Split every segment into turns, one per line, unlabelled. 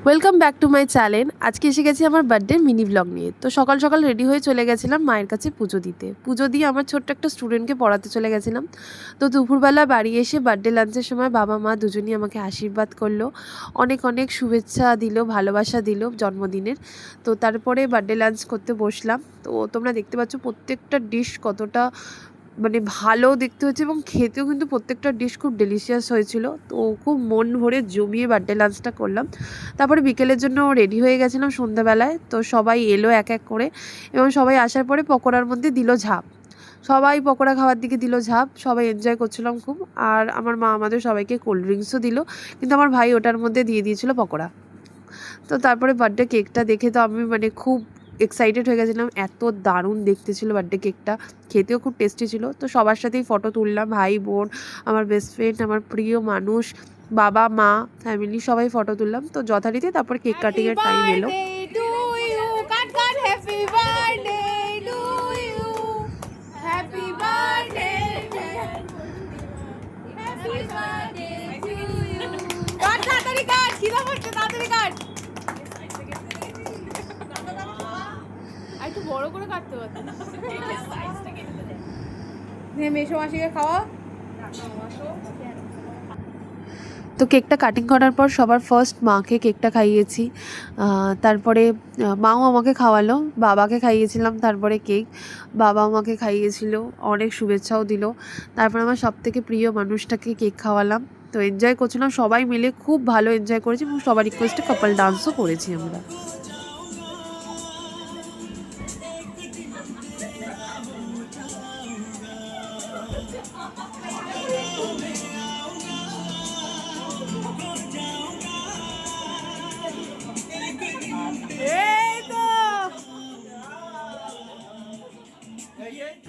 Welcome back to my channel. আজকে এসে গেছি আমার বার্থডে মিনি ব্লগ নিয়ে। তো সকাল সকাল রেডি হয়ে চলে গেছিলাম মায়ের কাছে পুজো দিতে। পুজো দিয়ে আমার ছোট্ট একটা স্টুডেন্টকে পড়াতে চলে গেছিলাম। তো দুপুরবেলা বাড়ি এসে বার্থডে লাঞ্চের সময় বাবা মা দুজনই আমাকে আশীর্বাদ করলো, অনেক অনেক শুভেচ্ছা দিল, ভালোবাসা দিল জন্মদিনের। তো তারপরে বার্থডে লাঞ্চ করতে বসলাম। তো তোমরা দেখতে পাচ্ছ প্রত্যেকটা ডিশ কতটা ভালো দেখতে হয়েছে এবং খেতেও কিন্তু প্রত্যেকটা ডিশ খুব ডেলিশিয়াস হয়েছিল। তো খুব মন ভরে জমিয়ে বার্থডে লাঞ্চটা করলাম। তারপরে বিকেলের জন্য রেডি হয়ে গেছিলাম সন্ধ্যাবেলায়। তো সবাই এলো এক এক করে এবং সবাই আসার পরে পকোড়ার মধ্যে দিল ঝাঁপ। সবাই পকোড়া খাওয়ার দিকে দিল ঝাঁপ, সবাই এনজয় করছিলাম খুব। আর আমার মা আমাদের সবাইকে কোল্ড ড্রিঙ্কসও দিল, কিন্তু আমার ভাই ওটার মধ্যে দিয়ে দিয়েছিল পকোড়া। তো তারপরে বার্থডে কেকটা দেখে তো আমি খুব এক্সাইটেড হয়ে গেছিলাম। এত দারুণ দেখতে ছিল বার্থডে কেকটা, খেতেও খুব টেস্টি ছিল। তো সবার সাথেই ফটো তুললাম, ভাই বোন, আমার বেস্ট ফ্রেন্ড, আমার প্রিয় মানুষ, বাবা মা, ফ্যামিলি সবাই ফটো তুললাম। তো যথারীতি তারপরে কেক কাটিংয়ের টাইম এলো।
একটু বড় করে কাটতে পারতেন। মেসো মাসিকে খাওয়া।
তো কেকটা কাটিং করার পর সবার ফার্স্ট মাকে কেকটা খাইয়েছি। তারপরে মাও আমাকে খাওয়ালো, বাবাকে খাইয়েছিলাম। তারপরে কেক বাবা আমাকে খাইয়েছিল, অনেক শুভেচ্ছাও দিল। তারপর আমার সবথেকে প্রিয় মানুষটাকে কেক খাওয়ালাম। তো এনজয় করছিলাম, সবাই মিলে খুব ভালো এনজয় করেছি এবং সবার রিকোয়েস্টে কাপল ডান্সও করেছি আমরা।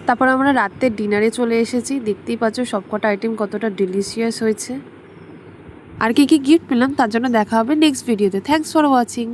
তারপর আমরা রাতের ডিনারে চলে এসেছি। দেখতেই পাচ্ছ সবকটা আইটেম কতটা ডেলিশিয়াস হয়েছে। আর কি কি গিফট পেলাম তার জন্য দেখা হবে নেক্সট ভিডিওতে। Thanks for watching.